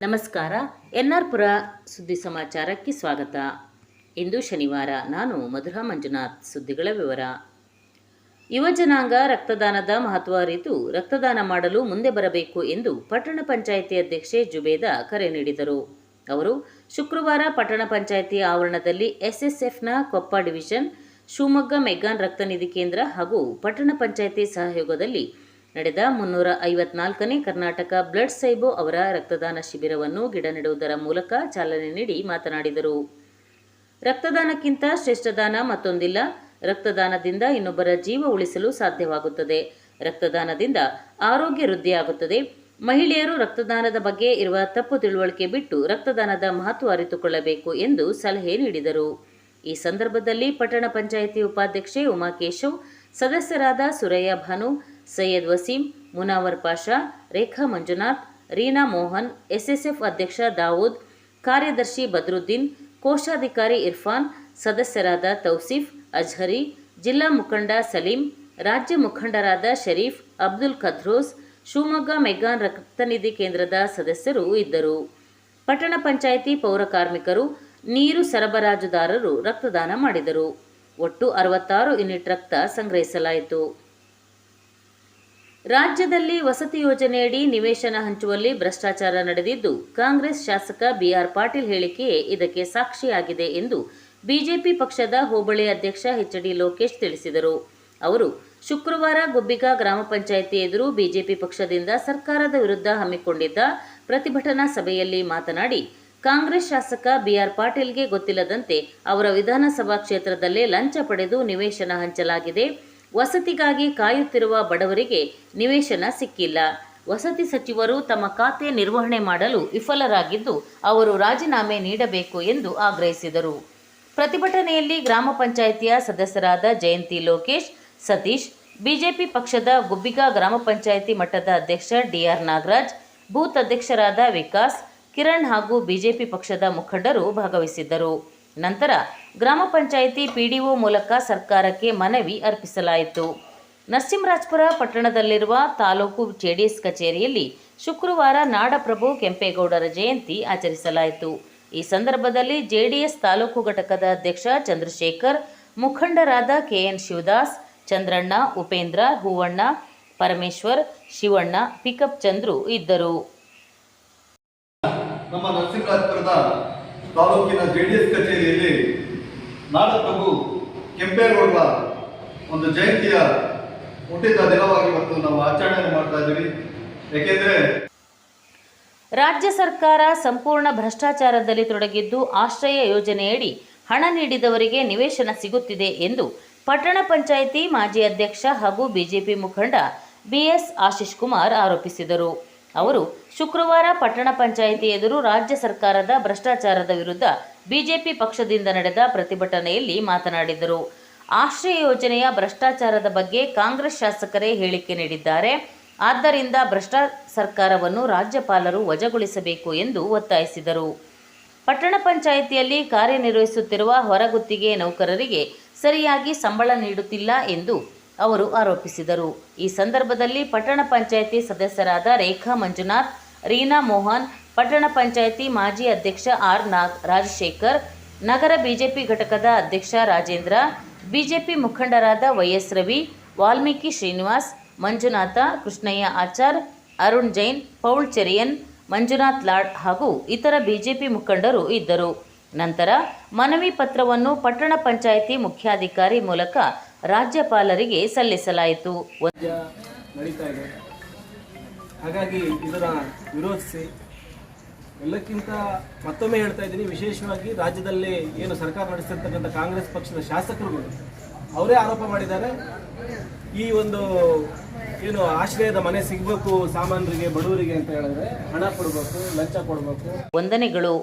ನಮಸ್ಕಾರ. ಎನ್ಆರ್ ಪುರ ಸುದ್ದಿ ಸಮಾಚಾರಕ್ಕೆ ಸ್ವಾಗತ. ಇಂದು ಶನಿವಾರ. ನಾನು ಮಧುರಾ ಮಂಜುನಾಥ್. ಸುದ್ದಿಗಳ ವಿವರ. ಯುವಜನಾಂಗ ರಕ್ತದಾನದ ಮಹತ್ವ ಅರಿತು ರಕ್ತದಾನ ಮಾಡಲು ಮುಂದೆ ಬರಬೇಕು ಎಂದು ಪಟ್ಟಣ ಪಂಚಾಯಿತಿ ಅಧ್ಯಕ್ಷೆ ಜುಬೇದಾ ಕರೆ ನೀಡಿದರು. ಅವರು ಶುಕ್ರವಾರ ಪಟ್ಟಣ ಪಂಚಾಯಿತಿ ಆವರಣದಲ್ಲಿ ಎಸ್ಎಸ್ಎಫ್ನ ಕೊಪ್ಪ ಡಿವಿಷನ್, ಶಿವಮೊಗ್ಗ ಮೆಗ್ಗಾನ್ ರಕ್ತನಿಧಿ ಕೇಂದ್ರ ಹಾಗೂ ಪಟ್ಟಣ ಪಂಚಾಯಿತಿ ಸಹಯೋಗದಲ್ಲಿ ನಡೆದ 354ನೇ ಕರ್ನಾಟಕ ಬ್ಲಡ್ ಸೈಬೋ ಅವರ ರಕ್ತದಾನ ಶಿಬಿರವನ್ನು ಗಿಡ ನೆಡುವುದರ ಮೂಲಕ ಚಾಲನೆ ನೀಡಿ ಮಾತನಾಡಿದರು. ರಕ್ತದಾನಕ್ಕಿಂತ ಶ್ರೇಷ್ಠದಾನ ಮತ್ತೊಂದಿಲ್ಲ. ರಕ್ತದಾನದಿಂದ ಇನ್ನೊಬ್ಬರ ಜೀವ ಉಳಿಸಲು ಸಾಧ್ಯವಾಗುತ್ತದೆ. ರಕ್ತದಾನದಿಂದ ಆರೋಗ್ಯ ವೃದ್ಧಿಯಾಗುತ್ತದೆ. ಮಹಿಳೆಯರು ರಕ್ತದಾನದ ಬಗ್ಗೆ ಇರುವ ತಪ್ಪು ತಿಳುವಳಿಕೆ ಬಿಟ್ಟು ರಕ್ತದಾನದ ಮಹತ್ವ ಅರಿತುಕೊಳ್ಳಬೇಕು ಎಂದು ಸಲಹೆ ನೀಡಿದರು. ಈ ಸಂದರ್ಭದಲ್ಲಿ ಪಟ್ಟಣ ಪಂಚಾಯಿತಿ ಉಪಾಧ್ಯಕ್ಷೆ ಉಮಾಕೇಶವ್, ಸದಸ್ಯರಾದ ಸುರಯ್ಯ ಭಾನು, ಸೈಯದ್ ವಸೀಂ, ಮುನಾವರ್ ಪಾಷಾ, ರೇಖಾ ಮಂಜುನಾಥ್, ರೀನಾ ಮೋಹನ್, ಎಸ್ಎಸ್ಎಫ್ ಅಧ್ಯಕ್ಷ ದಾವೂದ್, ಕಾರ್ಯದರ್ಶಿ ಬದ್ರುದ್ದೀನ್, ಕೋಶಾಧಿಕಾರಿ ಇರ್ಫಾನ್, ಸದಸ್ಯರಾದ ತೌಸಿಫ್, ಅಜ್ಹರಿ, ಜಿಲ್ಲಾ ಮುಖಂಡ ಸಲೀಂ, ರಾಜ್ಯ ಮುಖಂಡರಾದ ಶರೀಫ್, ಅಬ್ದುಲ್ ಖದ್ರೋಸ್, ಶಿವಮೊಗ್ಗ ಮೆಗ್ಗಾನ್ ರಕ್ತನಿಧಿ ಕೇಂದ್ರದ ಸದಸ್ಯರು ಇದ್ದರು. ಪಟ್ಟಣ ಪಂಚಾಯಿತಿ ಪೌರ ಕಾರ್ಮಿಕರು, ನೀರು ಸರಬರಾಜುದಾರರು ರಕ್ತದಾನ ಮಾಡಿದರು. ಒಟ್ಟು 66 ಯೂನಿಟ್ ರಕ್ತ ಸಂಗ್ರಹಿಸಲಾಯಿತು. ರಾಜ್ಯದಲ್ಲಿ ವಸತಿ ಯೋಜನೆಯಡಿ ನಿವೇಶನ ಹಂಚುವಲ್ಲಿ ಭ್ರಷ್ಟಾಚಾರ ನಡೆದಿದ್ದು, ಕಾಂಗ್ರೆಸ್ ಶಾಸಕ ಬಿಆರ್ ಪಾಟೀಲ್ ಹೇಳಿಕೆಯೇ ಇದಕ್ಕೆ ಸಾಕ್ಷಿಯಾಗಿದೆ ಎಂದು ಬಿಜೆಪಿ ಪಕ್ಷದ ಹೋಬಳಿ ಅಧ್ಯಕ್ಷ ಎಚ್.ಡಿ. ಲೋಕೇಶ್ ತಿಳಿಸಿದರು. ಅವರು ಶುಕ್ರವಾರ ಗುಬ್ಬಿಗಾ ಗ್ರಾಮ ಪಂಚಾಯಿತಿ ಎದುರು ಬಿಜೆಪಿ ಪಕ್ಷದಿಂದ ಸರ್ಕಾರದ ವಿರುದ್ಧ ಹಮ್ಮಿಕೊಂಡಿದ್ದ ಪ್ರತಿಭಟನಾ ಸಭೆಯಲ್ಲಿ ಮಾತನಾಡಿ, ಕಾಂಗ್ರೆಸ್ ಶಾಸಕ ಬಿಆರ್ ಪಾಟೀಲ್ಗೆ ಗೊತ್ತಿಲ್ಲದಂತೆ ಅವರ ವಿಧಾನಸಭಾ ಕ್ಷೇತ್ರದಲ್ಲೇ ಲಂಚ ಪಡೆದು ನಿವೇಶನ ಹಂಚಲಾಗಿದೆ. ವಸತಿಗಾಗಿ ಕಾಯುತ್ತಿರುವ ಬಡವರಿಗೆ ನಿವೇಶನ ಸಿಕ್ಕಿಲ್ಲ. ವಸತಿ ಸಚಿವರು ತಮ್ಮ ಖಾತೆ ನಿರ್ವಹಣೆ ಮಾಡಲು ವಿಫಲರಾಗಿದ್ದು, ಅವರು ರಾಜೀನಾಮೆ ನೀಡಬೇಕು ಎಂದು ಆಗ್ರಹಿಸಿದರು. ಪ್ರತಿಭಟನೆಯಲ್ಲಿ ಗ್ರಾಮ ಪಂಚಾಯಿತಿಯ ಸದಸ್ಯರಾದ ಜಯಂತಿ ಲೋಕೇಶ್, ಸತೀಶ್, ಬಿಜೆಪಿ ಪಕ್ಷದ ಗುಬ್ಬಿಗಾ ಗ್ರಾಮ ಪಂಚಾಯಿತಿ ಮಟ್ಟದ ಅಧ್ಯಕ್ಷ ಡಿಆರ್ ನಾಗರಾಜ್, ಬೂತ್ ಅಧ್ಯಕ್ಷರಾದ ವಿಕಾಸ್, ಕಿರಣ್ ಹಾಗೂ ಬಿಜೆಪಿ ಪಕ್ಷದ ಮುಖಂಡರು ಭಾಗವಹಿಸಿದ್ದರು. ನಂತರ ಗ್ರಾಮ ಪಂಚಾಯಿತಿ ಪಿಡಿಒ ಮೂಲಕ ಸರ್ಕಾರಕ್ಕೆ ಮನವಿ ಅರ್ಪಿಸಲಾಯಿತು. ನರಸಿಂಹರಾಜಪುರ ಪಟ್ಟಣದಲ್ಲಿರುವ ತಾಲೂಕು ಜೆಡಿಎಸ್ ಕಚೇರಿಯಲ್ಲಿ ಶುಕ್ರವಾರ ನಾಡಪ್ರಭು ಕೆಂಪೇಗೌಡರ ಜಯಂತಿ ಆಚರಿಸಲಾಯಿತು. ಈ ಸಂದರ್ಭದಲ್ಲಿ ಜೆಡಿಎಸ್ ತಾಲೂಕು ಘಟಕದ ಅಧ್ಯಕ್ಷ ಚಂದ್ರಶೇಖರ್, ಮುಖಂಡರಾದ ಕೆಎನ್ ಶಿವದಾಸ್, ಚಂದ್ರಣ್ಣ, ಉಪೇಂದ್ರ, ಹೂವಣ್ಣ, ಪರಮೇಶ್ವರ್, ಶಿವಣ್ಣ, ಪಿಕಪ್ ಚಂದ್ರು ಇದ್ದರು. ನಮ್ಮ ನರಸಿಂಹರಾಜಪುರದ ತಾಲೂಕಿನ ಜೆಡಿಎಸ್ ಕಚೇರಿಯಲ್ಲಿ ನಾಡಪ್ರಭು ಕೆಂಪೇಗೌಡರ ಒಂದು ಜಯಂತಿಯ ಹುಟ್ಟಿದ ದಿನವಾಗಿ ಇವತ್ತು ನಾವು ಆಚರಣೆ ಮಾಡ್ತಾ ಇದ್ದೀವಿ. ಏಕೆಂದರೆ ರಾಜ್ಯ ಸರ್ಕಾರ ಸಂಪೂರ್ಣ ಭ್ರಷ್ಟಾಚಾರದಲ್ಲಿ ತೊಡಗಿದ್ದು, ಆಶ್ರಯ ಯೋಜನೆಯಡಿ ಹಣ ನೀಡಿದವರಿಗೆ ನಿವೇಶನ ಸಿಗುತ್ತಿದೆ ಎಂದು ಪಟ್ಟಣ ಪಂಚಾಯಿತಿ ಮಾಜಿ ಅಧ್ಯಕ್ಷ ಹಾಗೂ ಬಿಜೆಪಿ ಮುಖಂಡ ಬಿಎಸ್ ಆಶೀಶ್ ಕುಮಾರ್ ಆರೋಪಿಸಿದರು. ಅವರು ಶುಕ್ರವಾರ ಪಟ್ಟಣ ಪಂಚಾಯಿತಿ ಎದುರು ರಾಜ್ಯ ಸರ್ಕಾರದ ಭ್ರಷ್ಟಾಚಾರದ ವಿರುದ್ಧ ಬಿಜೆಪಿ ಪಕ್ಷದಿಂದ ನಡೆದ ಪ್ರತಿಭಟನೆಯಲ್ಲಿ ಮಾತನಾಡಿದರು. ಆಶ್ರಯ ಯೋಜನೆಯ ಭ್ರಷ್ಟಾಚಾರದ ಬಗ್ಗೆ ಕಾಂಗ್ರೆಸ್ ಶಾಸಕರೇ ಹೇಳಿಕೆ ನೀಡಿದ್ದಾರೆ. ಆದ್ದರಿಂದ ಭ್ರಷ್ಟ ಸರ್ಕಾರವನ್ನು ರಾಜ್ಯಪಾಲರು ವಜಾಗೊಳಿಸಬೇಕು ಎಂದು ಒತ್ತಾಯಿಸಿದರು. ಪಟ್ಟಣ ಪಂಚಾಯಿತಿಯಲ್ಲಿ ಕಾರ್ಯನಿರ್ವಹಿಸುತ್ತಿರುವ ಹೊರಗುತ್ತಿಗೆ ನೌಕರರಿಗೆ ಸರಿಯಾಗಿ ಸಂಬಳ ನೀಡುತ್ತಿಲ್ಲ ಎಂದು ಅವರು ಆರೋಪಿಸಿದರು. ಈ ಸಂದರ್ಭದಲ್ಲಿ ಪಟ್ಟಣ ಪಂಚಾಯಿತಿ ಸದಸ್ಯರಾದ ರೇಖಾ ಮಂಜುನಾಥ್, ರೀನಾ ಮೋಹನ್, ಪಟ್ಟಣ ಪಂಚಾಯಿತಿ ಮಾಜಿ ಅಧ್ಯಕ್ಷ ಆರ್ ರಾಜಶೇಖರ್, ನಗರ ಬಿಜೆಪಿ ಘಟಕದ ಅಧ್ಯಕ್ಷ ರಾಜೇಂದ್ರ, ಬಿಜೆಪಿ ಮುಖಂಡರಾದ ವೈಎಸ್ ರವಿ, ವಾಲ್ಮೀಕಿ ಶ್ರೀನಿವಾಸ್, ಮಂಜುನಾಥ, ಕೃಷ್ಣಯ್ಯ ಆಚಾರ್, ಅರುಣ್ ಜೈನ್, ಪೌಲ್ ಚೆರಿಯನ್, ಮಂಜುನಾಥ್ ಲಾಡ್ ಹಾಗೂ ಇತರ ಬಿಜೆಪಿ ಮುಖಂಡರು ಇದ್ದರು. ನಂತರ ಮನವಿ ಪತ್ರವನ್ನು ಪಟ್ಟಣ ಪಂಚಾಯಿತಿ ಮುಖ್ಯಾಧಿಕಾರಿ ಮೂಲಕ ರಾಜ್ಯಪಾಲರಿಗೆ ಸಲ್ಲಿಸಲಾಯಿತು. ನಡೀತಾ ಇದೆ. ಹಾಗಾಗಿ ಇದರ ವಿರೋಧಿಸಿ ಎಲ್ಲಕ್ಕಿಂತ ಮತ್ತೊಮ್ಮೆ ಹೇಳ್ತಾ ಇದ್ದೀನಿ, ವಿಶೇಷವಾಗಿ ರಾಜ್ಯದಲ್ಲಿ ಏನು ಸರ್ಕಾರ ನಡೆಸಿರ್ತಕ್ಕಂಥ ಕಾಂಗ್ರೆಸ್ ಪಕ್ಷದ ಶಾಸಕರುಗಳು ಅವರೇ ಆರೋಪ ಮಾಡಿದ್ದಾರೆ. ಈ ಒಂದು ಏನು ಆಶ್ರಯದ ಮನೆ ಸಿಗಬೇಕು ಸಾಮಾನ್ಯರಿಗೆ, ಬಡವರಿಗೆ ಅಂತ ಹೇಳಿದ್ರೆ ಹಣ ಕೊಡಬೇಕು, ಲಂಚ ಕೊಡಬೇಕು. ವಂದನೆಗಳು.